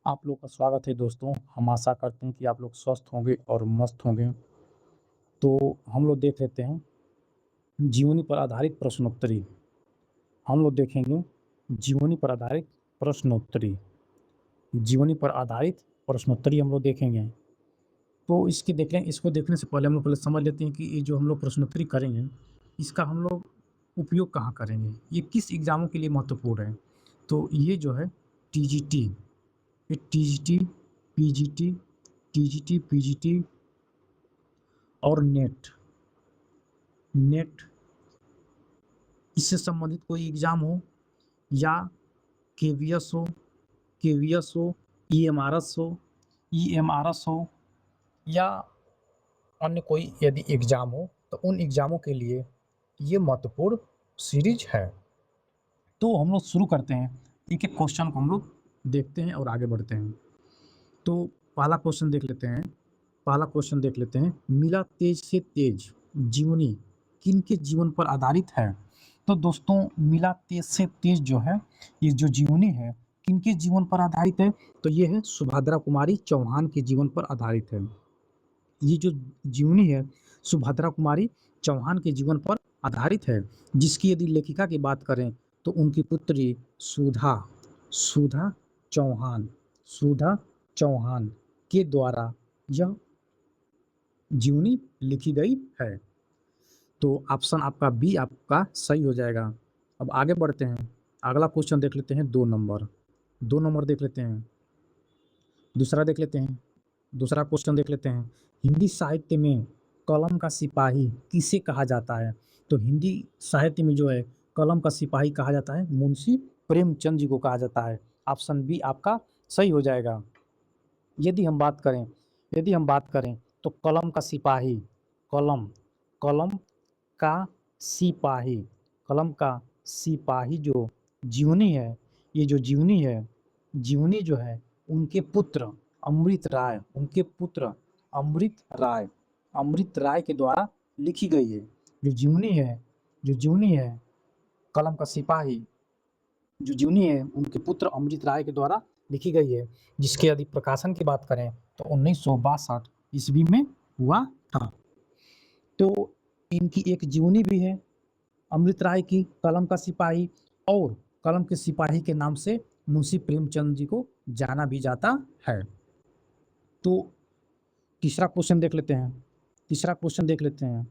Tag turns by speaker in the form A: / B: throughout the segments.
A: आप लोग का स्वागत है दोस्तों। हम आशा करते हैं कि आप लोग स्वस्थ होंगे और मस्त होंगे। तो हम लोग देख लेते हैं जीवनी पर आधारित प्रश्नोत्तरी। हम लोग देखेंगे जीवनी पर आधारित प्रश्नोत्तरी। जीवनी पर आधारित प्रश्नोत्तरी हम लोग देखेंगे। तो इसको देखने से पहले हम लोग पहले समझ लेते हैं कि ये जो हम लोग प्रश्नोत्तरी करेंगे, इसका हम लोग उपयोग कहाँ करेंगे? ये किस एग्ज़ामों के लिए महत्वपूर्ण है? तो ये जो है टीजीटी, ये टीजीटी, पीजीटी, टीजीटी, पीजीटी और नेट नेट इससे संबंधित कोई एग्ज़ाम हो या केवीएस हो केवीएस हो, ईएमआरएस हो या अन्य कोई यदि एग्ज़ाम हो, तो उन एग्ज़ामों के लिए ये महत्वपूर्ण सीरीज है। तो हम लोग शुरू करते हैं, एक-एक क्वेश्चन को हम लोग देखते हैं और आगे बढ़ते हैं। तो पहला क्वेश्चन देख लेते हैं, मिला तेज से तेज जीवनी किनके जीवन पर आधारित है? तो दोस्तों मिला तेज से तेज जो है, ये जो जीवनी है, किनके जीवन पर आधारित है? तो ये है सुभद्रा कुमारी चौहान के जीवन पर आधारित है। ये जो जीवनी है, सुभद्रा कुमारी चौहान के जीवन पर आधारित है, जिसकी यदि लेखिका की बात करें, तो उनकी पुत्री सुधा सुधा चौहान सुधा चौहान के द्वारा यह जीवनी लिखी गई है। तो ऑप्शन आपका बी आपका सही हो जाएगा। अब आगे बढ़ते हैं, अगला क्वेश्चन देख लेते हैं 2 नंबर। 2 नंबर देख लेते हैं, दूसरा देख लेते हैं, दूसरा क्वेश्चन देख लेते हैं। हिंदी साहित्य में कलम का सिपाही किसे कहा जाता है? तो हिंदी साहित्य में जो है कलम का सिपाही कहा जाता है, मुंशी प्रेमचंद जी को कहा जाता है। ऑप्शन बी आपका सही हो जाएगा। यदि हम बात करें यदि हम बात करें तो कलम का सिपाही कलम कलम का सिपाही कलम का सिपाही जो जीवनी है, ये जो जीवनी है, जीवनी जो है उनके पुत्र अमृत राय अमृत राय के द्वारा लिखी गई है। जो जीवनी है कलम का सिपाही जो जीवनी है उनके पुत्र अमृत राय के द्वारा लिखी गई है, जिसके यदि प्रकाशन की बात करें तो 1962 ईस्वी में हुआ था। तो इनकी एक जीवनी भी है अमृत राय की, कलम का सिपाही, और कलम के सिपाही के नाम से मुंशी प्रेमचंद जी को जाना भी जाता है। तो तीसरा क्वेश्चन देख लेते हैं तीसरा क्वेश्चन देख लेते हैं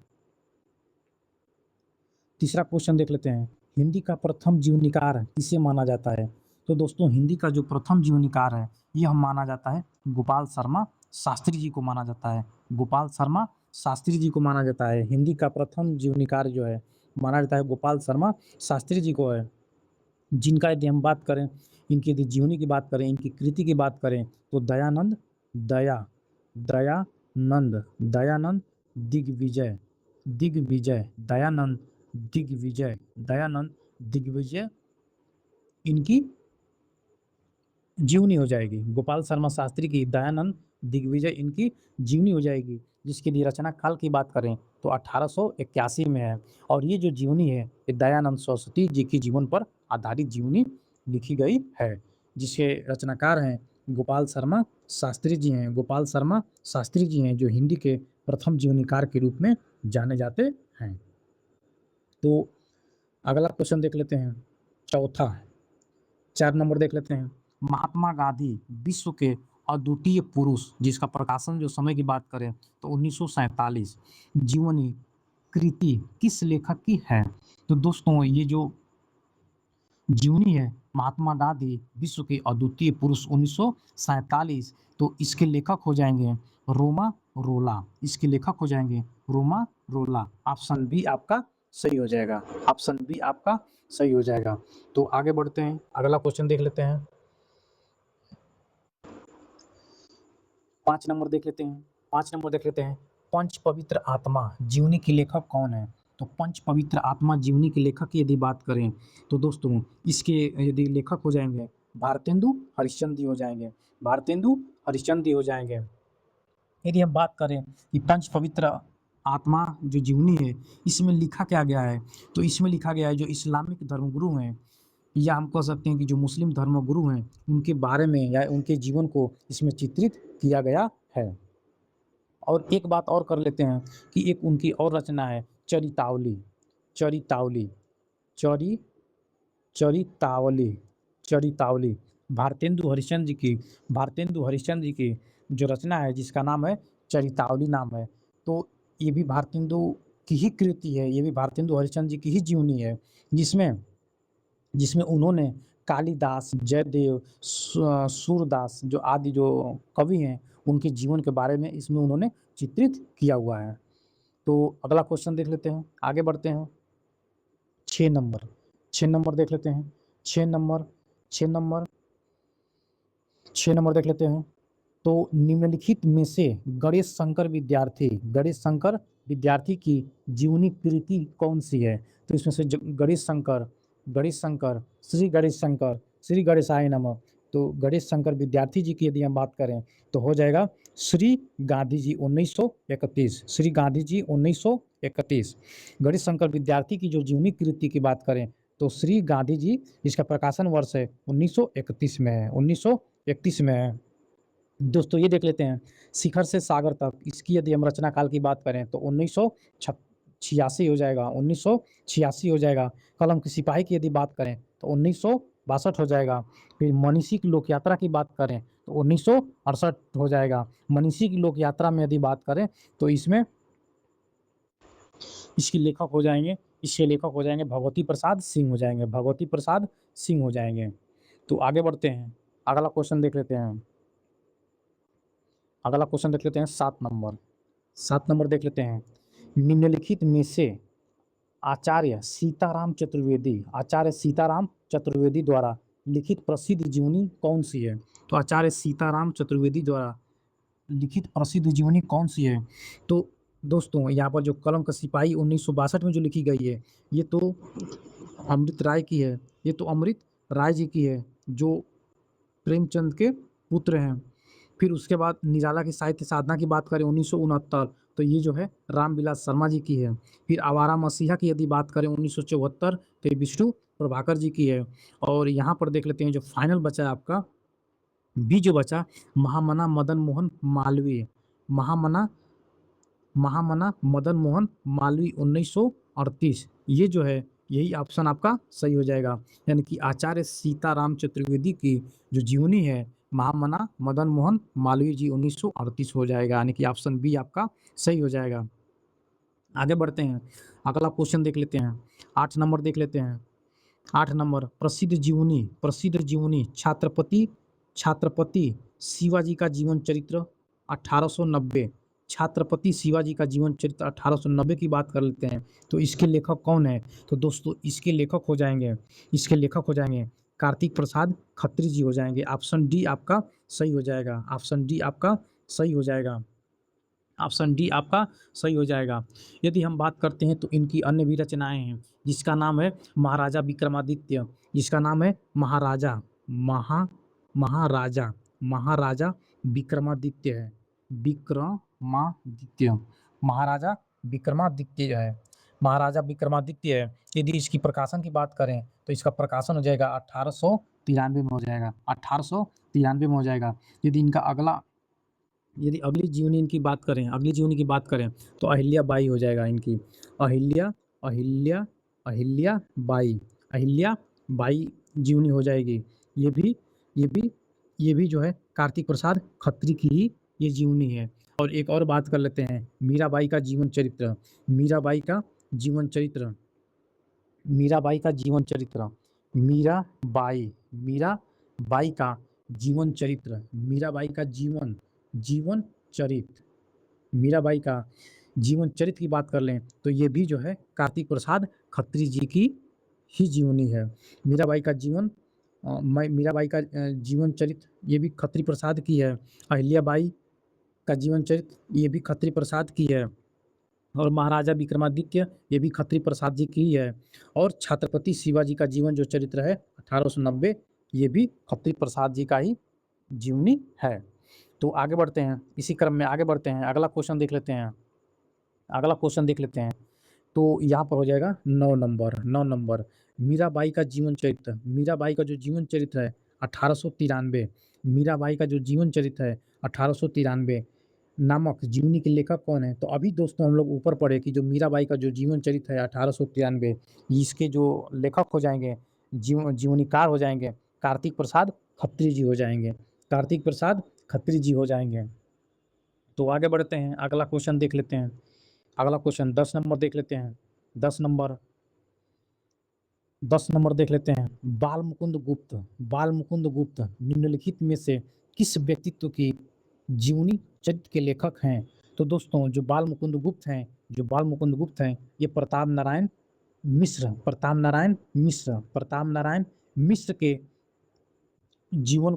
A: तीसरा क्वेश्चन देख लेते हैं, हिंदी का प्रथम जीवनीकार किसे माना जाता है? तो दोस्तों हिंदी का जो प्रथम जीवनीकार है, यह माना जाता है गोपाल शर्मा शास्त्री जी को माना जाता है। गोपाल शर्मा शास्त्री जी को माना जाता है। हिंदी का प्रथम जीवनीकार जो है माना जाता है गोपाल शर्मा शास्त्री जी को है, जिनका यदि हम बात करें, इनकी यदि जीवनी की बात करें, इनकी कृति की बात करें, तो दया दयानंद दयानंद दिग्विजय दिग्विजय दयानंद दिग्विजय इनकी जीवनी हो जाएगी। गोपाल शर्मा शास्त्री की दयानंद दिग्विजय इनकी जीवनी हो जाएगी, जिसकी यदि रचना काल की बात करें तो 1881 में है। और ये जो जीवनी है, ये दयानंद सरस्वती जी की जीवन पर आधारित जीवनी लिखी गई है, जिसके रचनाकार हैं गोपाल शर्मा शास्त्री जी हैं। गोपाल शर्मा शास्त्री जी हैं जो हिंदी के प्रथम जीवनीकार के रूप में जाने जाते हैं। तो अगला क्वेश्चन देख लेते हैं, चौथा 4 नंबर देख लेते हैं, महात्मा गांधी विश्व के अद्वितीय पुरुष, जिसका प्रकाशन जो समय की बात करें तो 1947, जीवनी कृति किस लेखक की है? तो दोस्तों ये जो जीवनी है महात्मा गांधी विश्व के अद्वितीय पुरुष 1947, तो इसके लेखक हो जाएंगे रोमा रोला। इसके लेखक हो जाएंगे रोमा रोला। ऑप्शन बी आपका सही हो जाएगा। ऑप्शन बी आपका सही हो जाएगा। तो आगे बढ़ते हैं, अगला क्वेश्चन देख लेते हैं। 5 नंबर देख लेते हैं 5 नंबर देख लेते हैं, पंच पवित्र आत्मा जीवनी के लेखक कौन है? तो पंच पवित्र आत्मा जीवनी के लेखक की यदि बात करें तो दोस्तों इसके यदि लेखक हो जाएंगे भारतेंदु हरिश्चंद्र जी हो जाएंगे। भारतेंदु हरिश्चंद्र जी हो जाएंगे। यदि हम बात करें कि पंच पवित्र आत्मा जो जीवनी है, इसमें लिखा क्या गया है? तो इसमें लिखा गया है जो इस्लामिक धर्मगुरु हैं, या हम कह सकते हैं कि जो मुस्लिम धर्मगुरु हैं उनके बारे में या उनके जीवन को इसमें चित्रित किया गया है। और एक बात और कर लेते हैं कि एक उनकी और रचना है चरितावली, चरितावली, चरि चरितावली, चरितावली। भारतेंदु हरिश्चंद्र जी की जो रचना है जिसका नाम है चरितावली नाम है। तो ये भी भारतेंदु की ही कृति है, ये भी भारतेंदु हरिश्चंद्र जी की ही जीवनी है, जिसमें जिसमें उन्होंने कालिदास, जयदेव, सूरदास जो आदि जो कवि हैं उनके जीवन के बारे में इसमें उन्होंने चित्रित किया हुआ है। तो अगला क्वेश्चन देख लेते हैं, आगे बढ़ते हैं। 6 नंबर, 6 नंबर देख लेते हैं। 6 नंबर, 6 नंबर, 6 नंबर देख लेते हैं। तो निम्नलिखित में से गणेश शंकर विद्यार्थी की जीवनी कृति कौन सी है? तो इसमें से गणेश शंकर, श्री गणेशाय नमः। तो गणेश शंकर विद्यार्थी जी की यदि हम बात करें तो हो जाएगा श्री गांधी जी 1931, श्री गांधी जी 1931। गणेश शंकर विद्यार्थी की जो जीवनी कृति की बात करें तो श्री गांधी जी, इसका प्रकाशन वर्ष है 1931 में है, 1931 में है। दोस्तों ये देख लेते हैं शिखर से सागर तक, इसकी यदि हम रचना काल की बात करें तो 1986 हो जाएगा, 1986 हो जाएगा। कलम की सिपाही की यदि बात करें तो 1962 हो जाएगा। फिर मनीषी की लोक यात्रा की बात करें तो 1968 हो जाएगा। मनीषी की लोक यात्रा में यदि बात करें तो इसमें इसके लेखक हो जाएंगे, भगवती प्रसाद सिंह हो जाएंगे, भगवती प्रसाद सिंह हो जाएंगे। तो आगे बढ़ते हैं, अगला क्वेश्चन देख लेते हैं। अगला क्वेश्चन देख लेते हैं 7 नंबर, 7 नंबर देख लेते हैं। निम्नलिखित में से आचार्य सीताराम चतुर्वेदी द्वारा लिखित प्रसिद्ध जीवनी कौन सी है? तो आचार्य सीताराम चतुर्वेदी द्वारा लिखित प्रसिद्ध जीवनी कौन सी है? तो दोस्तों यहाँ पर जो कलम का सिपाही 1962 में जो लिखी गई है ये तो अमृत राय की है, ये तो अमृत राय जी की है जो प्रेमचंद के पुत्र हैं। फिर उसके बाद निराला की साहित्य साधना की बात करें 1969 तो ये जो है रामविलास शर्मा जी की है। फिर आवारा मसीहा की यदि बात करें 1974 तो ये विष्णु प्रभाकर जी की है। और यहाँ पर देख लेते हैं जो फाइनल बचा है आपका बी जो बचा महामना मदन मोहन मालवीय, महामना मदन मोहन मालवीय 1938, ये जो है यही ऑप्शन आपका सही हो जाएगा। यानी कि आचार्य सीताराम चतुर्वेदी की जो जीवनी है महामना मदन मोहन मालवीय जी 1938 हो जाएगा, यानी कि ऑप्शन बी आपका सही हो जाएगा। आगे बढ़ते हैं, अगला क्वेश्चन देख लेते हैं, 8 नंबर देख लेते हैं। 8 नंबर प्रसिद्ध जीवनी छत्रपति शिवाजी का जीवन चरित्र 1890, छत्रपति शिवाजी का जीवन चरित्र 1890 की बात कर लेते हैं। तो इसके लेखक कौन है? तो दोस्तों इसके लेखक हो जाएंगे कार्तिक प्रसाद खत्री जी हो जाएंगे। ऑप्शन डी आपका सही हो जाएगा, ऑप्शन डी आपका सही हो जाएगा, ऑप्शन डी आपका सही हो जाएगा। यदि हम बात करते हैं तो इनकी अन्य भी रचनाएं हैं जिसका नाम है महाराजा विक्रमादित्य, जिसका नाम है महाराजा महाराजा विक्रमादित्य है, विक्रमादित्य, महाराजा विक्रमादित्य है, महाराजा विक्रमादित्य है। यदि इसकी प्रकाशन की बात करें तो इसका प्रकाशन हो जाएगा 1893 में हो जाएगा, 1893 में हो जाएगा। यदि अगली जीवनी इनकी बात करें तो अहिल्या बाई हो जाएगा इनकी, अहिल्या बाई जीवनी हो जाएगी। ये भी जो है कार्तिक प्रसाद खत्री की ही ये जीवनी है। और एक और बात कर लेते हैं मीराबाई का जीवन चरित्र, मीराबाई का जीवन चरित्र, मीराबाई का जीवन चरित्र, मीराबाई का जीवन चरित्र, मीराबाई का जीवन चरित्र, मीराबाई का जीवन चरित्र की बात कर लें तो ये भी जो है कार्तिक प्रसाद खत्री जी की ही जीवनी है। मीराबाई का जीवन चरित्र ये भी खत्री प्रसाद की है। अहिल्याबाई का जीवन चरित्र ये भी खत्री प्रसाद की है। और महाराजा विक्रमादित्य ये भी खत्री प्रसाद जी की ही है। और छत्रपति शिवाजी का जीवन जो चरित्र है 1890 ये भी खत्री प्रसाद जी का ही जीवनी है। तो आगे बढ़ते हैं, इसी क्रम में आगे बढ़ते हैं, अगला क्वेश्चन देख लेते हैं। तो यहाँ पर हो जाएगा 9 नंबर, मीराबाई का जीवन चरित्र, मीराबाई का जो जीवन चरित्र है 1893, मीराबाई का जो जीवन चरित्र है 1893 नामक जीवनी के लेखक कौन है? तो अभी दोस्तों हम लोग ऊपर पढ़े कि जो मीराबाई का जो जीवन चरित्र है 1893 इसके जो लेखक हो जाएँगे, जीवनीकार हो जाएँगे, कार्तिक प्रसाद खत्री जी हो जाएँगे, कार्तिक प्रसाद खत्री जी हो जाएँगे। तो आगे बढ़ते हैं, अगला क्वेश्चन देख लेते हैं। अगला क्वेश्चन 10 नंबर देख लेते हैं। 10 नंबर 10 नंबर देख लेते हैं। बाल मुकुंद गुप्त निम्नलिखित में से किस व्यक्तित्व की जीवनी चरित्र के लेखक हैं? तो दोस्तों जो बाल मुकुंद गुप्त हैं, ये प्रताप नारायण मिश्र के जीवन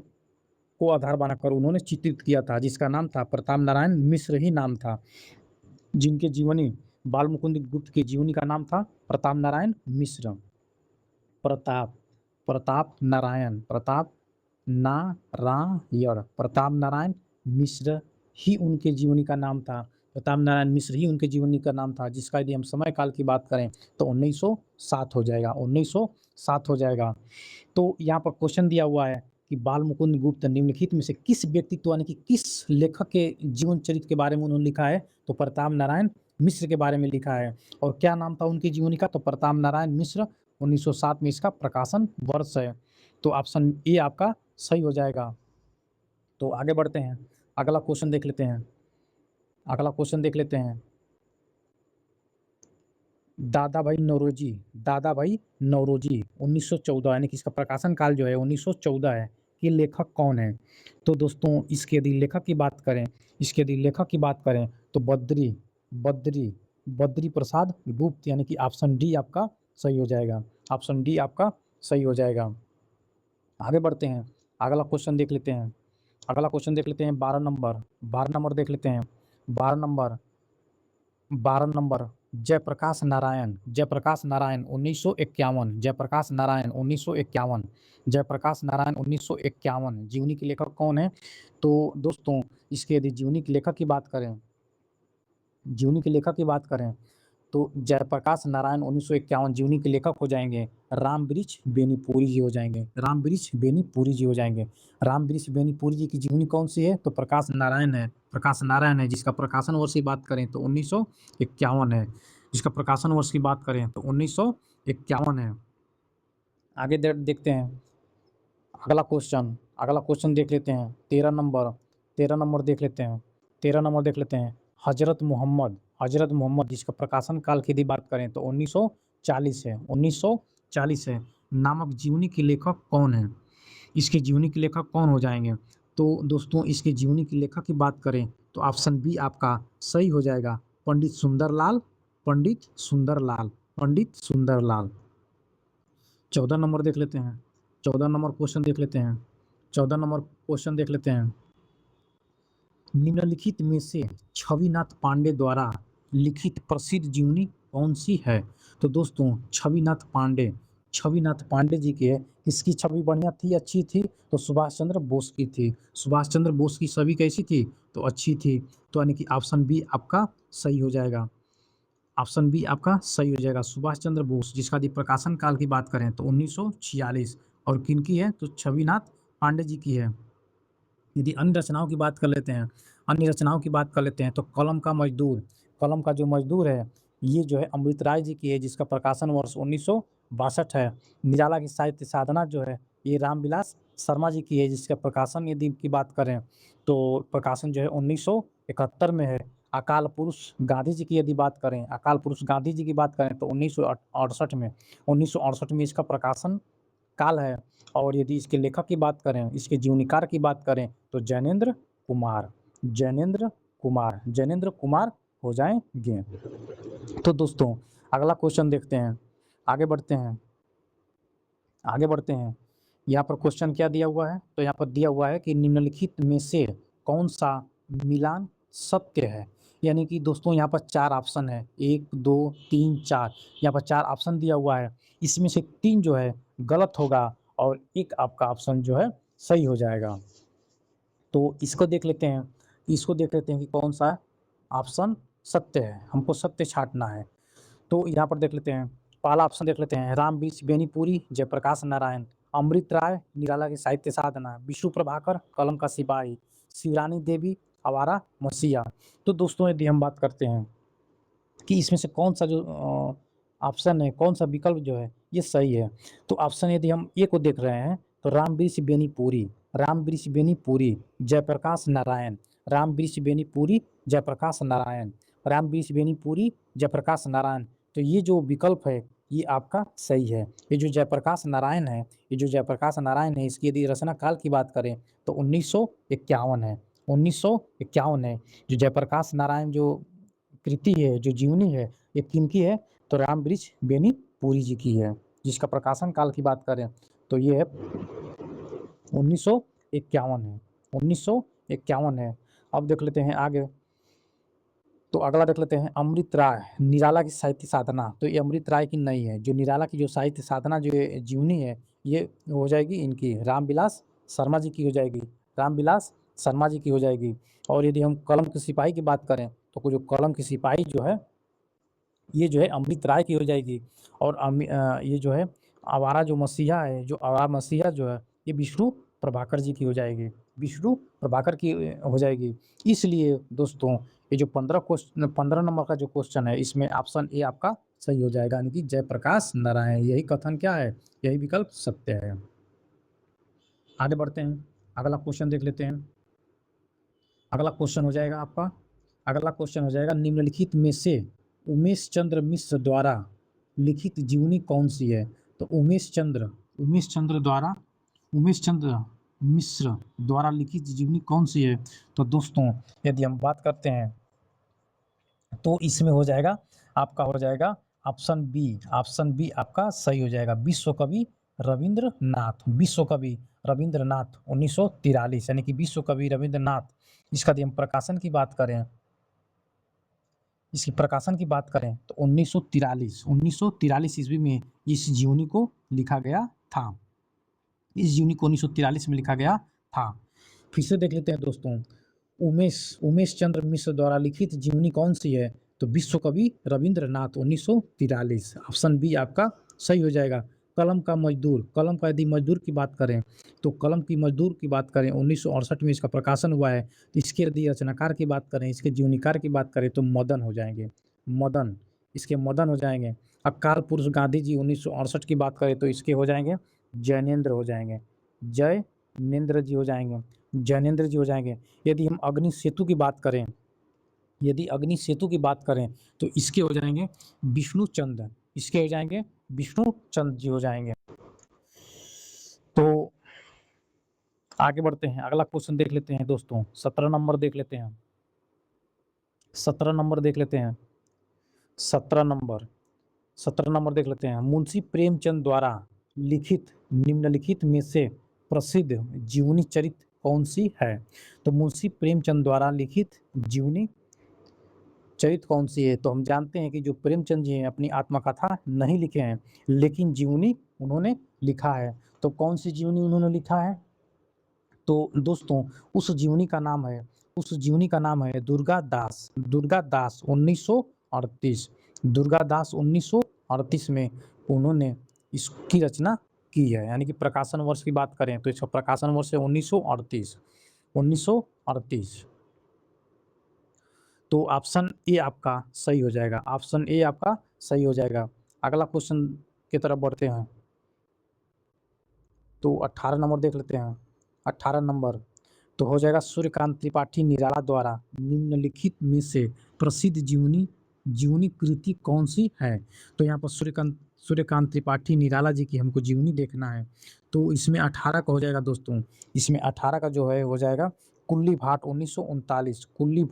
A: को आधार बनाकर उन्होंने चित्रित किया था, जिसका नाम था प्रताप नारायण मिश्र ही नाम था। जिनके जीवनी बाल मुकुंद गुप्त की जीवनी का नाम था प्रताप नारायण मिश्र। प्रताप नारायण मिश्र ही उनके जीवनी का नाम था। प्रताप नारायण मिश्र ही उनके जीवनी का नाम था, जिसका यदि हम समय काल की बात करें तो 1907 हो जाएगा, 1907 हो जाएगा। तो यहाँ पर क्वेश्चन दिया हुआ है कि बाल मुकुंद गुप्त निम्नलिखित में से किस व्यक्तित्व यानी कि किस लेखक के जीवन चरित्र के बारे में उन्होंने लिखा है? तो प्रताप नारायण मिश्र के बारे में लिखा है। और क्या नाम था उनकी जीवनी का? तो प्रताप नारायण मिश्र। 1907 में इसका प्रकाशन वर्ष है। तो ऑप्शन ए आपका सही हो जाएगा। तो आगे बढ़ते हैं, अगला क्वेश्चन देख लेते हैं। अगला क्वेश्चन देख लेते हैं। दादा भाई नौरोजी 1914 यानी कि इसका प्रकाशन काल जो है 1914 है। ये लेखक कौन है? तो दोस्तों इसके यदि लेखक की बात करें तो बद्री प्रसाद गुप्त यानी कि ऑप्शन डी आपका सही हो जाएगा। ऑप्शन डी आपका सही हो जाएगा। आगे बढ़ते हैं, अगला क्वेश्चन देख लेते हैं। 12 नंबर देख लेते हैं। 12 नंबर जयप्रकाश नारायण 1951 जीवनी के लेखक कौन है? तो दोस्तों इसके यदि जीवनी के लेखक की बात करें तो जयप्रकाश नारायण 1951 जीवनी के लेखक हो जाएंगे रामवृक्ष बेनीपुरी जी हो जाएंगे। रामवृक्ष बेनीपुरी जी की जीवनी कौन सी है? तो प्रकाश नारायण है, जिसका प्रकाशन वर्ष की बात करें तो 1951 है। जिसका प्रकाशन वर्ष की बात करें तो 1951 है। आगे देखते हैं, अगला क्वेश्चन देख लेते हैं। 13 नंबर देख लेते हैं। हजरत मोहम्मद जिसका प्रकाशन काल की यदि बात करें तो 1940 है। नामक जीवनी के लेखक कौन है? इसके जीवनी के लेखक कौन हो जाएंगे? तो दोस्तों इसके जीवनी के लेखक की बात करें तो ऑप्शन बी आपका सही हो जाएगा, पंडित सुंदरलाल। 14 नंबर देख लेते हैं। 14 नंबर क्वेश्चन देख लेते हैं। निम्नलिखित में से छविनाथ पांडे द्वारा लिखित प्रसिद्ध जीवनी कौन सी है? तो दोस्तों छविनाथ पांडे जी की है। किसकी छवि बढ़िया थी, अच्छी थी? तो सुभाष चंद्र बोस की थी। सुभाष चंद्र बोस की छवि कैसी थी? तो अच्छी थी। तो यानी कि ऑप्शन बी आपका सही हो जाएगा। सुभाष चंद्र बोस, जिसका यदि प्रकाशन काल की बात करें तो 1946। और किनकी है? तो छविनाथ पांडे जी की है। यदि अन्य रचनाओं की बात कर लेते हैं तो कलम का जो मजदूर है ये जो है अमृत राय जी की है, जिसका प्रकाशन वर्ष 1962 है। निराला की साहित्य साधना जो है ये रामविलास शर्मा जी की है, जिसका प्रकाशन यदि की बात करें तो प्रकाशन जो है 1971 में है। अकाल पुरुष गांधी जी की बात करें तो 1968 में 1968 में इसका प्रकाशन काल है। और यदि इसके लेखक की बात करें, इसके जीवनीकार की बात करें तो जैनेंद्र कुमार हो जाएंगे। तो दोस्तों अगला क्वेश्चन देखते हैं, आगे बढ़ते हैं। यहाँ पर क्वेश्चन क्या दिया हुआ है? तो यहाँ पर दिया हुआ है कि निम्नलिखित में से कौन सा मिलान सत्य है? यानी कि दोस्तों यहाँ पर 4 ऑप्शन है, 1 2 3 4। यहाँ पर 4 ऑप्शन दिया हुआ है, इसमें से 3 जो है गलत होगा और एक आपका ऑप्शन जो है सही हो जाएगा। तो इसको देख लेते हैं कि कौन सा ऑप्शन सत्य है। हमको सत्य छांटना है। तो यहाँ पर देख लेते हैं, पहला ऑप्शन देख लेते हैं, रामवृक्ष बेनीपुरी, जयप्रकाश नारायण, अमृत राय, निराला की साहित्य साधना, विष्णु प्रभाकर, कलम का सिपाही, शिवरानी देवी, आवारा मसीहा। तो दोस्तों यदि हम बात करते हैं कि इसमें से कौन सा जो ऑप्शन है, कौन सा विकल्प जो है ये सही है, तो ऑप्शन यदि हम ए को देख रहे हैं तो रामवृक्ष बेनीपुरी, रामवृक्ष बेनीपुरी, जयप्रकाश नारायण, रामवृक्ष बेनीपुरी, जयप्रकाश नारायण, रामवृक्ष बेनीपुरी, जयप्रकाश नारायण। तो ये जो विकल्प है ये आपका सही है। ये जो जयप्रकाश नारायण है, ये जो जयप्रकाश नारायण है, इसकी यदि रचना काल की बात करें तो 1951 है, 1951 है। जो जयप्रकाश नारायण जो कृति है, जो जीवनी है, ये किनकी है, तो रामवृक्ष बेनीपुरी जी की है। जिसका प्रकाशन काल की बात करें तो ये है 1951 है, 1951 है। अब देख लेते हैं आगे, तो अगला देख लेते हैं अमृत राय, निराला की साहित्य साधना। तो ये अमृत राय की नहीं है, जो निराला की जो साहित्य साधना जो जीवनी है ये हो जाएगी इनकी, रामविलास शर्मा जी की हो जाएगी, रामविलास शर्मा जी की हो जाएगी। और यदि हम कलम के सिपाही की बात करें तो जो कलम की सिपाही जो है ये जो है अमृत राय की हो जाएगी। और ये जो है आवारा जो मसीहा है, जो आवारा मसीहा जो है ये विष्णु प्रभाकर जी की हो जाएगी, विष्णु प्रभाकर की हो जाएगी। इसलिए दोस्तों ये जो 15 नंबर का जो क्वेश्चन है इसमें ऑप्शन ए आपका सही हो जाएगा, यानी कि जयप्रकाश नारायण। यही कथन क्या है, यही विकल्प सत्य है। आगे बढ़ते हैं, अगला क्वेश्चन देख लेते हैं। अगला क्वेश्चन हो जाएगा आपका, अगला क्वेश्चन हो जाएगा निम्नलिखित में से उमेश चंद्र मिश्र द्वारा लिखित जीवनी कौन सी है। तो उमेश चंद्र मिश्र द्वारा लिखित जीवनी कौन सी है। तो दोस्तों यदि हम बात करते हैं तो इसमें हो जाएगा आपका, हो जाएगा ऑप्शन बी, ऑप्शन बी आपका सही हो जाएगा, विश्व कवि रविंद्रनाथ, विश्व कवि रविंद्रनाथ 1943, यानी कि विश्व कवि रविंद्रनाथ। इसका यदि हम प्रकाशन की बात करें, इसकी प्रकाशन की बात करें तो 1943 ईस्वी में इस जीवनी को लिखा गया था, इस जीवनी को 1943 में लिखा गया था। फिर से देख लेते हैं दोस्तों, उमेश चंद्र मिश्र द्वारा लिखित जीवनी कौन सी है। तो विश्व कवि रविंद्रनाथ 1943, ऑप्शन बी आपका सही हो जाएगा। कलम का मजदूर, कलम का यदि मजदूर की बात करें तो कलम की मजदूर की बात करें 1968 में इसका प्रकाशन हुआ है। तो इसके यदि रचनाकार की बात करें, इसके जीवनीकार की बात करें तो मदन हो जाएंगे, मदन, इसके मदन हो जाएंगे। अकाल पुरुष गांधी जी 1968 की बात करें तो इसके हो जाएंगे जैनेन्द्र हो जाएंगे, जयनेन्द्र जी हो जाएंगे, जैनेन्द्र जी हो जाएंगे। यदि हम अग्नि सेतु की बात करें, यदि अग्नि सेतु की बात करें तो इसके हो जाएंगे विष्णु चंद्र, इसके हो जाएंगे विष्णु चंद्र जी हो जाएंगे। तो आगे बढ़ते हैं, अगला क्वेश्चन देख लेते हैं दोस्तों, 17 नंबर देख लेते हैं, 17 नंबर देख लेते हैं, 17 नंबर देख लेते हैं। मुंशी प्रेमचंद द्वारा लिखित निम्नलिखित में से प्रसिद्ध जीवनी चरित्र कौन सी है। तो मुंशी प्रेमचंद द्वारा लिखित जीवनी चरित्र कौन सी है। तो हम जानते हैं कि जो प्रेमचंद जी हैं अपनी आत्मकथा नहीं लिखे हैं, लेकिन जीवनी उन्होंने लिखा है। तो कौन सी जीवनी उन्होंने लिखा है, तो दोस्तों उस जीवनी का नाम है, उस जीवनी का नाम है दुर्गा दास, दुर्गा दास 1938, दुर्गा दास 1938 में उन्होंने इसकी रचना की है। यानी कि प्रकाशन वर्ष की बात करें तो इसका प्रकाशन वर्ष है 1938, 1938। तो ऑप्शन ए आपका सही हो जाएगा, ऑप्शन ए आपका सही हो जाएगा। अगला क्वेश्चन की तरफ बढ़ते हैं, तो 18 नंबर देख लेते हैं, 18 नंबर तो हो जाएगा सूर्यकांत त्रिपाठी निराला द्वारा निम्नलिखित में से प्रसिद्ध जीवनी कृति कौन सी है। तो यहाँ पर सूर्यकांत त्रिपाठी निराला जी की हमको जीवनी देखना है। तो इसमें 18 का हो जाएगा दोस्तों, इसमें 18 का जो है हो जाएगा कुल्ली भाट 1939, कुल्ली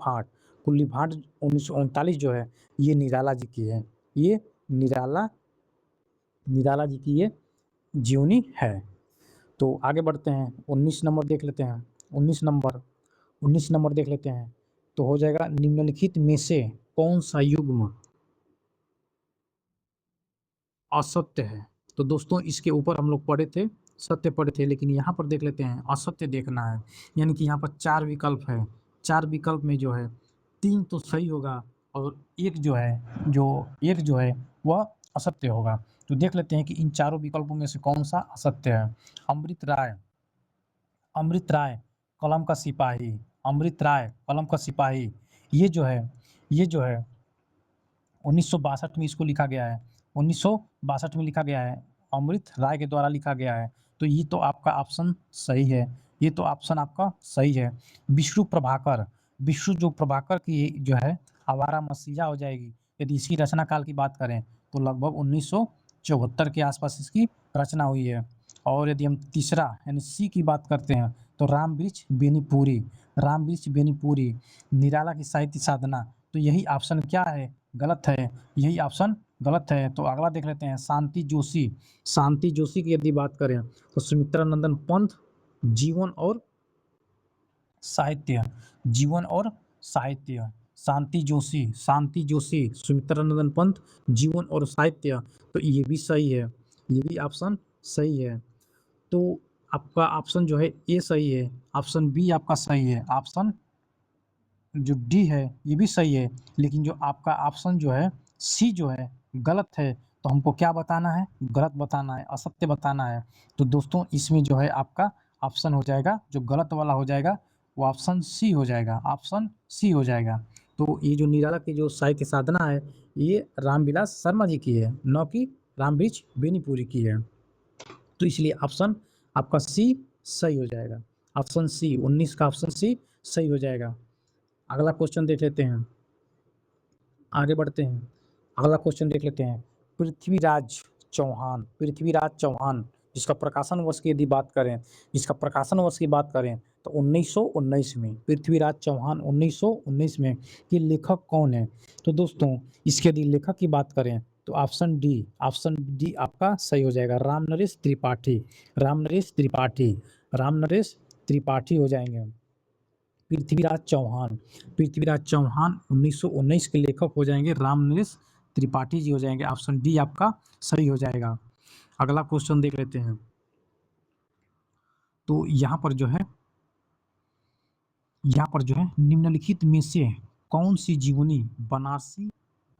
A: भाट 1939 जो है ये निराला जी की है, ये निराला जी की ये जीवनी है। तो आगे बढ़ते हैं, 19 नंबर देख लेते हैं, 19 नंबर देख लेते हैं। तो हो जाएगा निम्नलिखित में से कौन सा युग्म असत्य है। तो दोस्तों इसके ऊपर हम लोग पढ़े थे, सत्य पढ़े थे, लेकिन यहाँ पर देख लेते हैं असत्य देखना है। यानी कि यहाँ पर 4 विकल्प है, 4 विकल्प में जो है 3 तो सही होगा और एक जो है वह असत्य होगा। तो देख लेते हैं कि इन चारों विकल्पों में से कौन सा असत्य है। अमृत राय, अमृत राय कलम का सिपाही, अमृत राय कलम का सिपाही, ये जो है ये जो है 1962 में इसको लिखा गया है, 1962 में लिखा गया है, अमृत राय के द्वारा लिखा गया है। तो ये तो आपका ऑप्शन सही है, ये तो ऑप्शन आपका सही है। विष्णु प्रभाकर, विष्णु जो प्रभाकर की जो है आवारा मसीहा हो जाएगी। यदि इसकी रचना काल की बात करें तो लगभग 1974 के आसपास इसकी रचना हुई है। और यदि हम तीसरा यानी सी की बात करते हैं तो रामवृक्ष बेनीपुरी, रामवृक्ष बेनीपुरी निराला की साहित्य साधना, तो यही ऑप्शन क्या है, गलत है, यही ऑप्शन गलत है। तो अगला देख लेते हैं शांति जोशी, शांति जोशी की यदि बात करें तो सुमित्रा नंदन पंत जीवन और साहित्य, जीवन और साहित्य, शांति जोशी, शांति जोशी सुमित्रा नंदन पंत जीवन और साहित्य, तो ये भी सही है, ये भी ऑप्शन सही है। तो आपका ऑप्शन जो है ए सही है, ऑप्शन बी आपका सही है, ऑप्शन जो डी है ये भी सही है, लेकिन जो आपका ऑप्शन जो है सी जो है गलत है। तो हमको क्या बताना है, गलत बताना है, असत्य बताना है। तो दोस्तों इसमें जो है आपका ऑप्शन हो जाएगा, जो गलत वाला हो जाएगा वो ऑप्शन सी हो जाएगा, ऑप्शन सी हो जाएगा। तो ये जो निराला की जो साहित्य साधना है ये रामविलास शर्मा जी की है, न कि रामवृक्ष बेनीपुरी की है। तो इसलिए ऑप्शन आपका सी सही हो जाएगा, ऑप्शन सी 19 का ऑप्शन सी सही हो जाएगा। अगला क्वेश्चन देख लेते हैं, आगे बढ़ते हैं। अगला क्वेश्चन देख लेते हैं। पृथ्वीराज चौहान, पृथ्वीराज चौहान जिसका प्रकाशन वर्ष की यदि बात करें, जिसका प्रकाशन वर्ष की बात करें तो 1919 में, पृथ्वीराज चौहान 1919 में। ये लेखक कौन है? तो दोस्तों इसके यदि लेखक की बात करें तो ऑप्शन डी, ऑप्शन डी आपका सही हो जाएगा, रामनरेश त्रिपाठी, रामनरेश त्रिपाठी, रामनरेश त्रिपाठी हो जाएंगे। पृथ्वीराज चौहान, पृथ्वीराज चौहान 1919 के लेखक हो जाएंगे, रामनरेश त्रिपाठी जी हो जाएंगे, ऑप्शन डी आपका सही हो जाएगा। अगला क्वेश्चन देख लेते हैं। तो यहाँ पर जो है निम्नलिखित में से कौन सी जीवनी बनारसी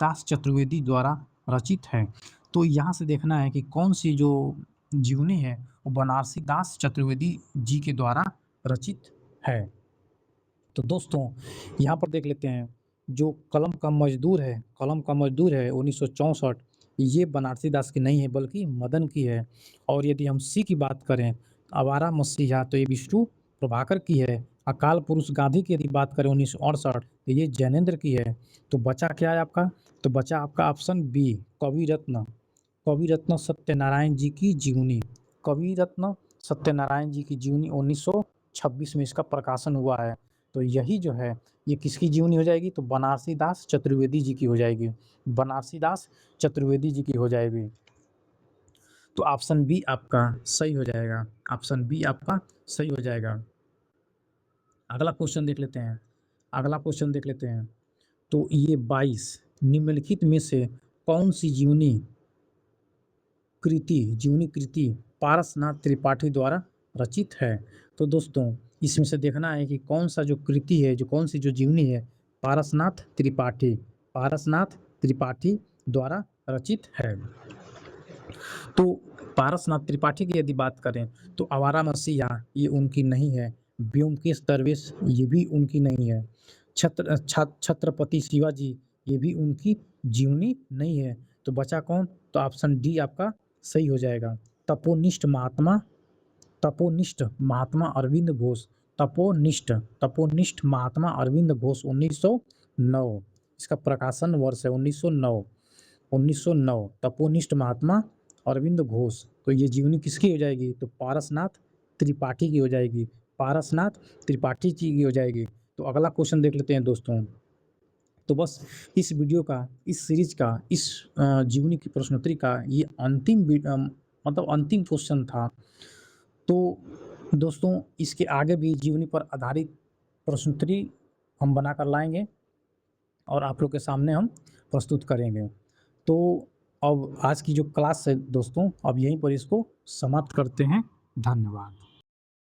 A: दास चतुर्वेदी द्वारा रचित है? तो यहाँ से देखना है कि कौन सी जो जीवनी है वो बनारसी दास चतुर्वेदी जी के द्वारा रचित है। तो दोस्तों यहाँ पर देख लेते हैं, जो कलम का मजदूर है, कलम का मजदूर है 1964, ये बनारसी दास की नहीं है बल्कि मदन की है। और यदि हम सी की बात करें आवारा मसीहा, तो ये विष्णु प्रभाकर की है। अकाल पुरुष गांधी की यदि बात करें 1968, तो ये जैनेन्द्र की है। तो बचा क्या है आपका? तो बचा आपका ऑप्शन बी, कवि रत्न, कवि रत्न सत्यनारायण जी की जीवनी, कवि रत्न सत्यनारायण जी की जीवनी 1926 में इसका प्रकाशन हुआ है। तो यही जो है ये किसकी जीवनी हो जाएगी? तो बनारसी दास चतुर्वेदी जी की हो जाएगी, बनारसी दास चतुर्वेदी जी की हो जाएगी। तो ऑप्शन बी आपका सही हो जाएगा, ऑप्शन बी आपका सही हो जाएगा। अगला क्वेश्चन देख लेते हैं, अगला क्वेश्चन देख लेते हैं। तो ये 22 निम्नलिखित में से कौन सी जीवनी कृति पारसनाथ त्रिपाठी द्वारा रचित है? तो दोस्तों इसमें से देखना है कि कौन सा जो कृति है, जो कौन सी जो जीवनी है पारसनाथ त्रिपाठी, पारसनाथ त्रिपाठी द्वारा रचित है। तो पारसनाथ त्रिपाठी की यदि बात करें तो आवारा मसीहा ये उनकी नहीं है, ब्योमकेश दरवेश ये भी उनकी नहीं है, छत्रपति शिवाजी ये भी उनकी जीवनी नहीं है। तो बचा कौन? तो ऑप्शन डी आपका सही हो जाएगा, तपोनिष्ठ महात्मा, तपोनिष्ठ महात्मा अरविंद घोष, तपोनिष्ठ, तपोनिष्ठ महात्मा अरविंद घोष 1909, इसका प्रकाशन वर्ष है 1909, 1909 तपोनिष्ठ महात्मा अरविंद घोष। तो ये जीवनी किसकी हो जाएगी? तो पारसनाथ त्रिपाठी की हो जाएगी, पारसनाथ त्रिपाठी जी की हो जाएगी। तो अगला क्वेश्चन देख लेते हैं दोस्तों। तो बस इस वीडियो का, इस सीरीज का, इस जीवनी की प्रश्नोत्तरी का ये अंतिम मतलब अंतिम क्वेश्चन था। तो दोस्तों इसके आगे भी जीवनी पर आधारित प्रश्नोत्तरी हम बनाकर लाएंगे और आप लोग के सामने हम प्रस्तुत करेंगे। तो अब आज की जो क्लास है दोस्तों, अब यहीं पर इसको समाप्त करते हैं। धन्यवाद।